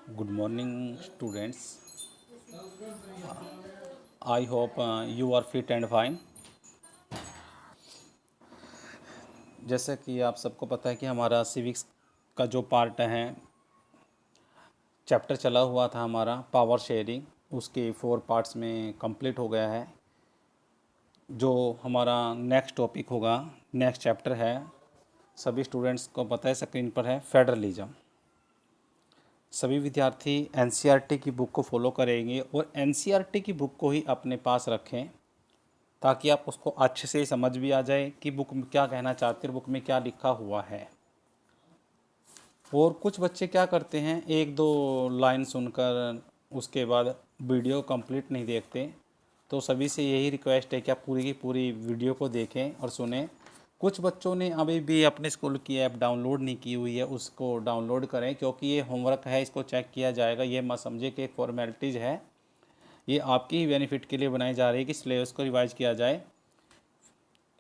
Good morning, students. I hope you are fit and fine. जैसे कि आप सबको पता है कि हमारा सिविक्स का जो पार्ट है, चैप्टर चला हुआ था हमारा पावर शेयरिंग, उसके 4 पार्ट्स में कंप्लीट हो गया है। जो हमारा नेक्स्ट टॉपिक होगा, नेक्स्ट चैप्टर है, सभी स्टूडेंट्स को पता है, स्क्रीन पर है, फेडरलिज्म। सभी विद्यार्थी एनसीईआरटी की बुक को फॉलो करेंगे और एनसीईआरटी की बुक को ही अपने पास रखें ताकि आप उसको अच्छे से समझ भी आ जाए कि बुक में क्या कहना चाहते हैं, बुक में क्या लिखा हुआ है। और कुछ बच्चे क्या करते हैं, एक दो लाइन सुनकर उसके बाद वीडियो कंप्लीट नहीं देखते। तो सभी से यही रिक्वेस्ट है कि आप पूरी की पूरी वीडियो को देखें और सुनें। कुछ बच्चों ने अभी भी अपने स्कूल की ऐप डाउनलोड नहीं की हुई है, उसको डाउनलोड करें क्योंकि ये होमवर्क है, इसको चेक किया जाएगा। ये मत समझे कि एक फॉर्मेलिटीज़ है, ये आपकी ही बेनिफिट के लिए बनाई जा रही है कि सिलेबस को रिवाइज किया जाए।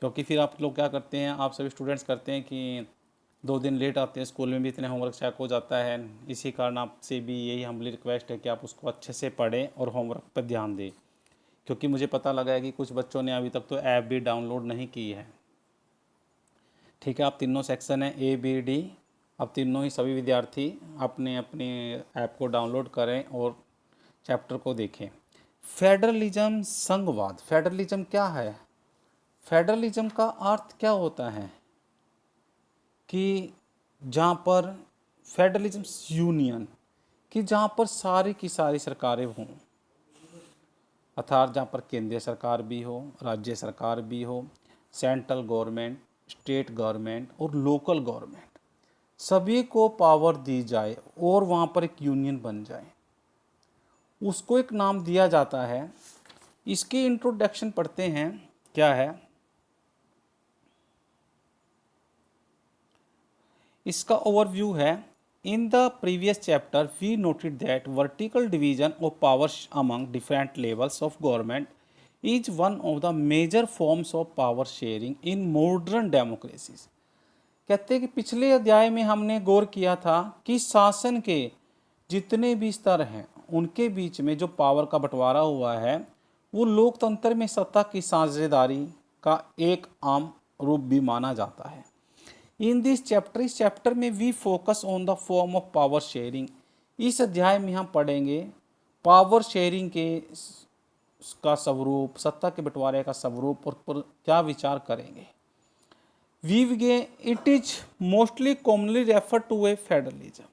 क्योंकि फिर आप लोग क्या करते हैं, आप सभी स्टूडेंट्स करते हैं कि 2 दिन लेट आते हैं, स्कूल में भी इतने होमवर्क चेक हो जाता है। इसी कारण आपसे भी यही हम्बली रिक्वेस्ट है कि आप उसको अच्छे से पढ़ें और होमवर्क पर ध्यान दें। क्योंकि मुझे पता लगा है कि कुछ बच्चों ने अभी तक तो ऐप भी डाउनलोड नहीं की है। ठीक है, आप तीनों सेक्शन हैं ए बी डी, अब तीनों ही सभी विद्यार्थी अपने अपने ऐप को डाउनलोड करें और चैप्टर को देखें। फेडरलिज्म संघवाद, फेडरलिज्म क्या है? फेडरलिज्म का अर्थ क्या होता है कि जहाँ पर फेडरलिज्म यूनियन, कि जहाँ पर सारी की सारी सरकारें हों, अर्थात जहाँ पर केंद्रीय सरकार भी हो, राज्य सरकार भी हो, सेंट्रल गवर्नमेंट, स्टेट गवर्नमेंट और लोकल गवर्नमेंट, सभी को पावर दी जाए और वहाँ पर एक यूनियन बन जाए। उसको एक नाम दिया जाता है। इसकी इंट्रोडक्शन पढ़ते हैं, क्या है इसका ओवरव्यू है। In the previous chapter we noted that vertical division of powers among different levels of government is one of the major forms of power sharing in modern democracies. कहते हैं कि पिछले अध्याय में हमने गौर किया था कि शासन के जितने भी स्तर हैं उनके बीच में जो पावर का बंटवारा हुआ है वो लोकतंत्र में सत्ता की साझेदारी का एक आम रूप भी माना जाता है। इन दिस चैप्टर, इस चैप्टर में we focus on the form of power sharing. इस अध्याय में हम पढ़ेंगे पावर शेयरिंग के का स्वरूप, सत्ता के बंटवारे का स्वरूप और पर क्या विचार करेंगे। वी विगे it is mostly commonly refer to a federalism.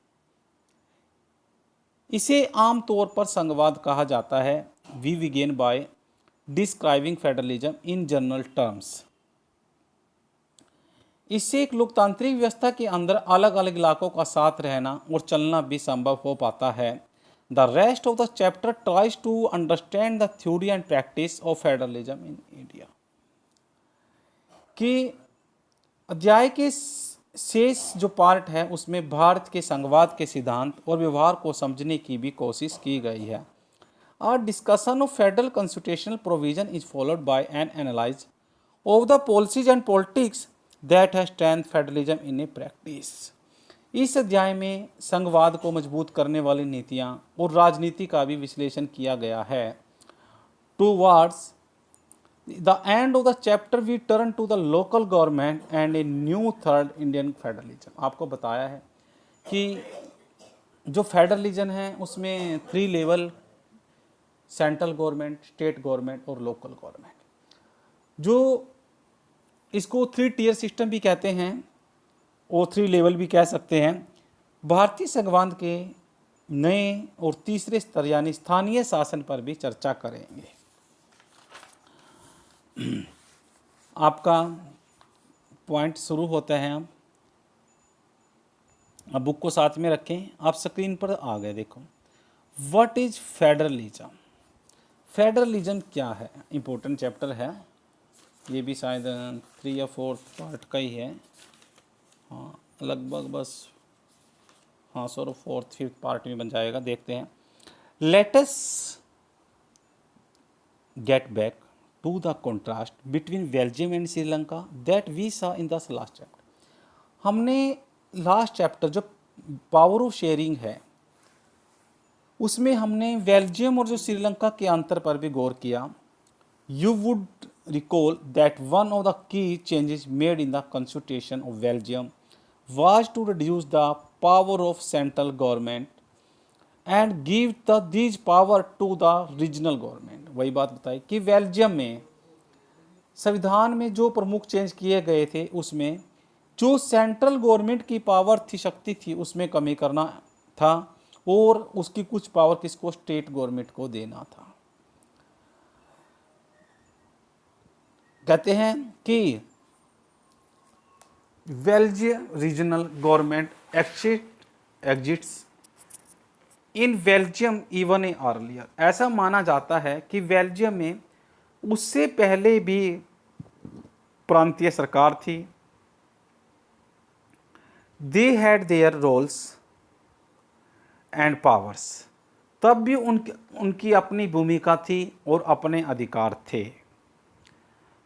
इसे आमतौर पर संघवाद कहा जाता है। वी विगेन by describing federalism in general terms. इससे एक लोकतांत्रिक व्यवस्था के अंदर अलग अलग इलाकों का साथ रहना और चलना भी संभव हो पाता है। The rest of the chapter tries to understand the theory and practice of federalism in India. कि अध्याय के शेष जो पार्ट है उसमें भारत के संघवाद के सिद्धांत और व्यवहार को समझने की भी कोशिश की गई है। Our discussion of federal constitutional provision is followed by an analyse of the policies and politics that has strength federalism in a practice. इस अध्याय में संघवाद को मजबूत करने वाली नीतियाँ और राजनीति का भी विश्लेषण किया गया है। Towards the end of the chapter we turn to the local government and a new third Indian federalism. आपको बताया है कि जो फेडरलिज्म है उसमें 3 level, central government, state government और लोकल गवर्नमेंट, जो इसको 3 टियर सिस्टम भी कहते हैं और 3 लेवल भी कह सकते हैं। भारतीय संघवाद के नए और तीसरे स्तर यानी स्थानीय शासन पर भी चर्चा करेंगे। आपका पॉइंट शुरू होता है। अब बुक को साथ में रखें, आप स्क्रीन पर आ गए, देखो व्हाट इज फेडरलिज्म। फेडरलिज्म क्या है? इम्पोर्टेंट चैप्टर है, ये भी शायद 3 या 4 पार्ट का ही है। हाँ लगभग बस, हाँ सर 4th 5th पार्ट में बन जाएगा, देखते हैं। Let's get back to the contrast between Belgium and Sri Lanka that we saw in the last chapter. हमने लास्ट चैप्टर जो पावर ऑफ शेयरिंग है उसमें हमने बेल्जियम और जो श्रीलंका के अंतर पर भी गौर किया। You would recall that one of the की changes made in the constitution of Belgium was to reduce the power of central government and give these power to the regional government। वही बात बताई कि बेल्जियम में संविधान में जो प्रमुख चेंज किए गए थे उसमें जो सेंट्रल गवर्नमेंट की पावर थी, शक्ति थी, उसमें कमी करना था और उसकी कुछ पावर किसको, स्टेट गवर्नमेंट को देना था। कहते हैं कि Belgium regional government exits in Belgium even a earlier. ऐसा माना जाता है कि बेल्जियम में उससे पहले भी प्रांतीय सरकार थी। They had their roles and powers, तब भी उनकी अपनी भूमिका थी और अपने अधिकार थे।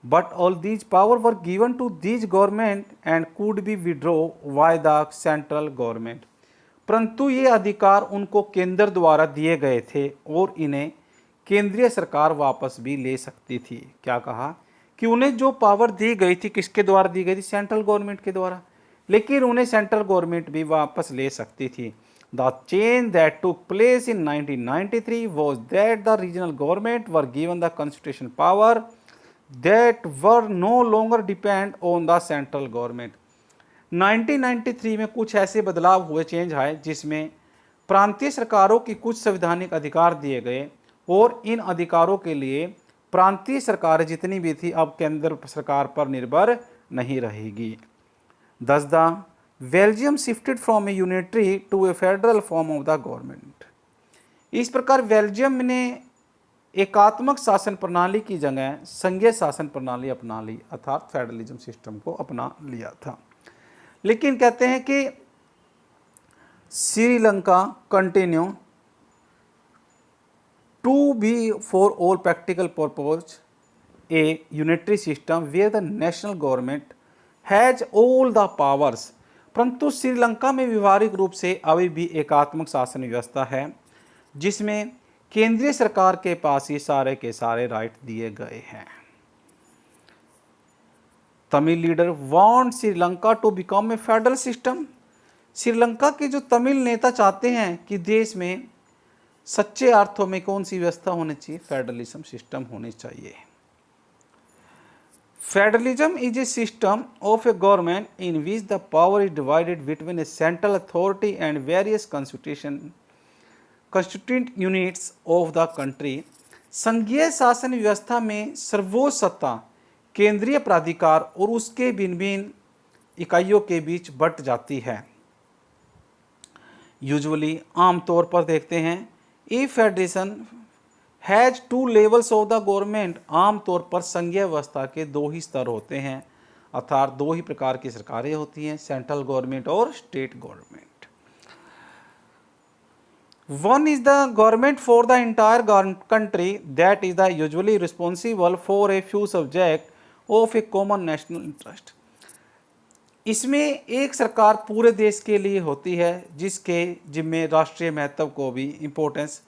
But all these power were given to these government and could be withdrawn by the central government। परंतु ये अधिकार उनको केंद्र द्वारा दिए गए थे और इन्हें केंद्रीय सरकार वापस भी ले सकती थी। क्या कहा कि उन्हें जो पावर दी गई थी किसके द्वारा दी गई थी, सेंट्रल गवर्नमेंट के द्वारा, लेकिन उन्हें सेंट्रल गवर्नमेंट भी वापस ले सकती थी। The change that took place in 1993 was that the regional government were given the constitutional power that were no longer depend on the central government। 1993 में कुछ ऐसे बदलाव हुए, चेंज आए, जिसमें प्रांतीय सरकारों की कुछ संवैधानिक अधिकार दिए गए और इन अधिकारों के लिए प्रांतीय सरकारें जितनी भी थी अब केंद्र सरकार पर निर्भर नहीं रहेगी। Thus the Belgium shifted from a unitary to a federal form of the government। इस प्रकार बेल्जियम ने एकात्मक शासन प्रणाली की जगह संघीय शासन प्रणाली अपना ली, अर्थात फेडरलिज्म सिस्टम को अपना लिया था। लेकिन कहते हैं कि Sri Lanka continue to be for all practical purpose a unitary system where the national government has all the powers. परंतु श्रीलंका में व्यवहारिक रूप से अभी भी एकात्मक शासन व्यवस्था है जिसमें केंद्रीय सरकार के पास ही सारे के सारे राइट दिए गए हैं। Tamil leader want Sri Lanka to become a federal system. Sri Lanka के जो तमिल नेता चाहते हैं कि देश में सच्चे अर्थों में कौन सी व्यवस्था होनी चाहिए, फेडरलिज्म सिस्टम होनी चाहिए। Federalism is a system of A government in which the power is divided between A central authority and various constituent units of the country. संघीय शासन व्यवस्था में सर्वोच्च सत्ता केंद्रीय प्राधिकार और उसके भिन्न भिन्न इकाइयों के बीच बंट जाती है। यूजुअली आमतौर पर देखते हैं a federation has two levels of the government. आमतौर पर संघीय व्यवस्था के दो ही स्तर होते हैं, अर्थात दो ही प्रकार की सरकारें होती हैं, सेंट्रल गवर्नमेंट और state government. One is the government for the entire country that is the usually responsible for a few subjects of a common national interest। इसमें एक सरकार पूरे देश के लिए होती है जिसके जिम्मे राष्ट्रीय महत्व को भी इम्पोर्टेंस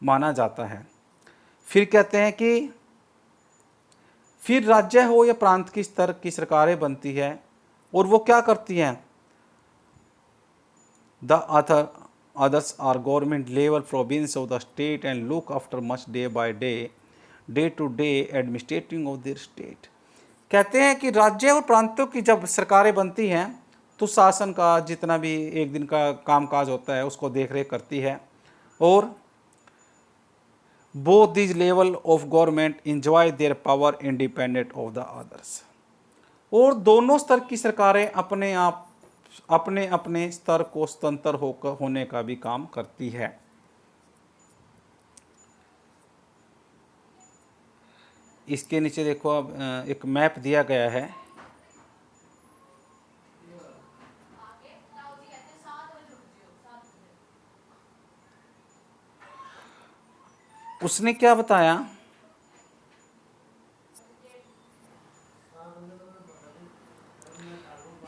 माना जाता है। फिर कहते हैं कि फिर राज्य हो या प्रांत की स्तर की सरकारें बनती है और वो क्या करती हैं, the others are government level province of the state and look after much day to day administrating of their state। कहते हैं कि राज्य और प्रांतों की जब सरकारें बनती हैं तो शासन का जितना भी एक दिन का कामकाज होता है उसको देख रेख करती है और both these level of government enjoy their power independent of the others। और दोनों स्तर की सरकारें अपने अपने स्तर को स्वतंत्र होने का भी काम करती है। इसके नीचे देखो अब एक मैप दिया गया है। उसने क्या बताया,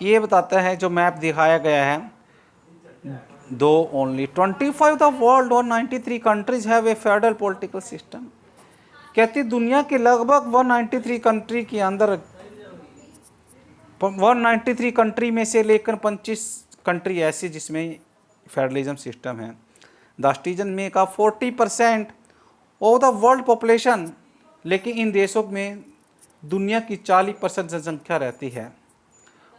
ये बताता है जो मैप दिखाया गया है, दो ओनली 25 द वर्ल्ड और 93 countries have a federal political system. कहती दुनिया के लगभग 193 कंट्री के अंदर 193 कंट्री में से लेकर 25 कंट्री ऐसी जिसमें फेडरलिज्म सिस्टम है। The citizen make up 40% of the world population, लेकिन इन देशों में दुनिया की 40% जनसंख्या रहती है।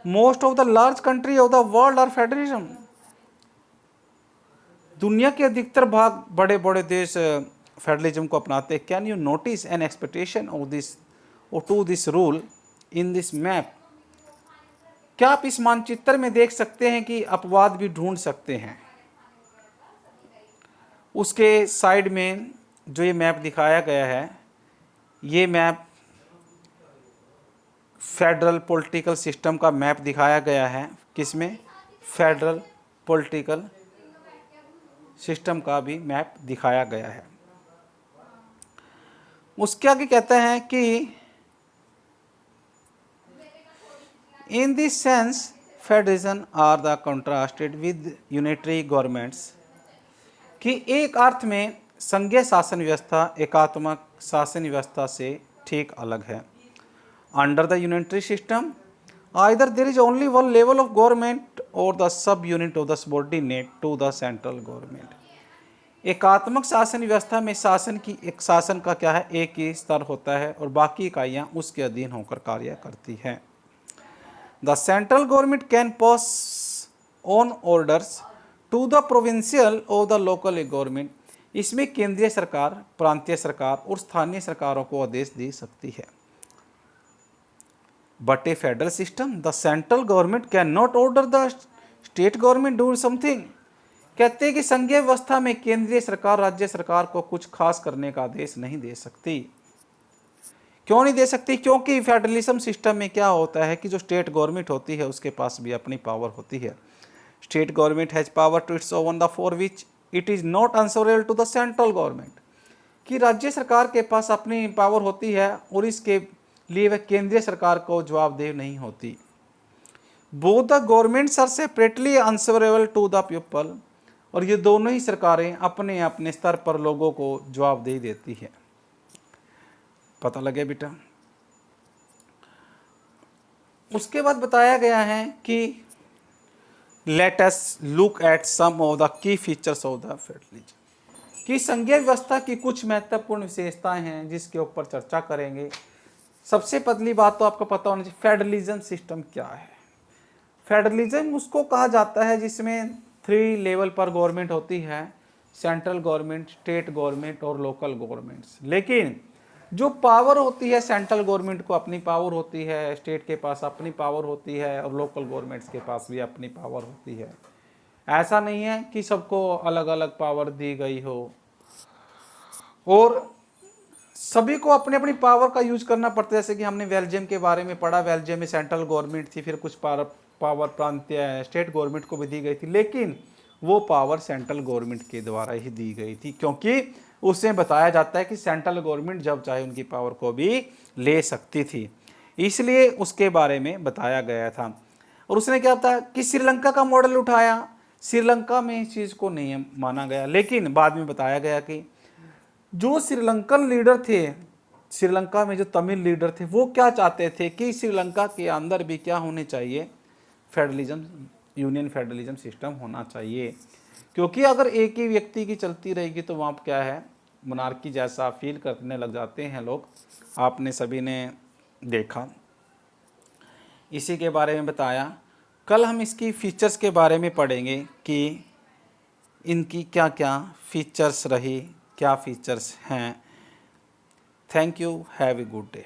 Most of the large country of the world are federalism. दुनिया के अधिकतर भाग बड़े बड़े देश फेडरलिज्म को अपनाते हैं। Can you notice an expectation of this to this rule in this map. क्या आप इस मानचित्र में देख सकते हैं कि अपवाद भी ढूंढ सकते हैं। उसके साइड में जो ये मैप दिखाया गया है, ये मैप फेडरल पॉलिटिकल सिस्टम का मैप दिखाया गया है। किसमें? फेडरल पॉलिटिकल सिस्टम का भी मैप दिखाया गया है। उसके आगे कहते हैं कि in this sense federalism are the contrasted with unitary governments, कि एक अर्थ में संघीय शासन व्यवस्था एकात्मक शासन व्यवस्था से ठीक अलग है। Under the unitary system either there is only one level of government और the sub unit of the subordinate to the central government. एकात्मक शासन व्यवस्था में शासन का क्या है, एक ही स्तर होता है और बाकी इकाइयाँ उसके अधीन होकर कार्य करती हैं। The central government can pass on orders to the provincial और द लोकल गवर्नमेंट। इसमें केंद्रीय सरकार, प्रांतीय सरकार और स्थानीय सरकारों को आदेश दे सकती है। But A federal system the central government can not order the state government do something. कहते हैं कि संघीय व्यवस्था में केंद्रीय सरकार राज्य सरकार को कुछ खास करने का आदेश नहीं दे सकती। क्यों नहीं दे सकती? क्योंकि फेडरलिज्म सिस्टम में क्या होता है कि जो स्टेट गवर्नमेंट होती है उसके पास भी अपनी पावर होती है। State government has power to its own the for which it is not answerable to the central government, कि राज्य सरकार के पास अपनी पावर होती है और इसके लिए वह केंद्रीय सरकार को जवाबदेह नहीं होती। Both the governments are separately answerable to the people, और ये दोनों ही सरकारें अपने अपने स्तर पर लोगों को जवाबदेही देती है। पता लगे बेटा? उसके बाद बताया गया है कि let us look at some of the key features of the federalism, कि संघीय व्यवस्था की कुछ महत्वपूर्ण विशेषताएं हैं जिसके ऊपर चर्चा करेंगे। सबसे पहली बात तो आपको पता होना चाहिए, फेडरलिज्म सिस्टम क्या है। फेडरलिज्म उसको कहा जाता है जिसमें 3 लेवल पर गवर्नमेंट होती है, सेंट्रल गवर्नमेंट, स्टेट गवर्नमेंट और लोकल गवर्नमेंट्स। लेकिन जो पावर होती है, सेंट्रल गवर्नमेंट को अपनी पावर होती है, स्टेट के पास अपनी पावर होती है और लोकल गवर्नमेंट्स के पास भी अपनी पावर होती है। ऐसा नहीं है कि सबको अलग अलग पावर दी गई हो और सभी को अपनी अपनी पावर का यूज करना पड़ता है। जैसे कि हमने बेल्जियम के बारे में पढ़ा, बेल्जियम में सेंट्रल गवर्नमेंट थी, फिर कुछ पावर प्रांतीय स्टेट गवर्नमेंट को भी दी गई थी, लेकिन वो पावर सेंट्रल गवर्नमेंट के द्वारा ही दी गई थी, क्योंकि उसमें बताया जाता है कि सेंट्रल गवर्नमेंट जब चाहे उनकी पावर को भी ले सकती थी, इसलिए उसके बारे में बताया गया था। और उसने क्या था कि श्रीलंका का मॉडल उठाया। श्रीलंका में इस चीज़ को नहीं माना गया, लेकिन बाद में बताया गया कि जो श्रीलंकन लीडर थे, श्रीलंका में जो तमिल लीडर थे, वो क्या चाहते थे कि श्रीलंका के अंदर भी क्या होने चाहिए, फेडरलिज्म, यूनियन फेडरलिज्म सिस्टम होना चाहिए। क्योंकि अगर एक ही व्यक्ति की चलती रहेगी तो वहाँ क्या है, मोनार्की जैसा फील करने लग जाते हैं लोग। आपने सभी ने देखा। इसी के बारे में बताया। कल हम इसकी फीचर्स के बारे में पढ़ेंगे कि इनकी क्या क्या फीचर्स रही, क्या फीचर्स हैं। Thank you, have a good day.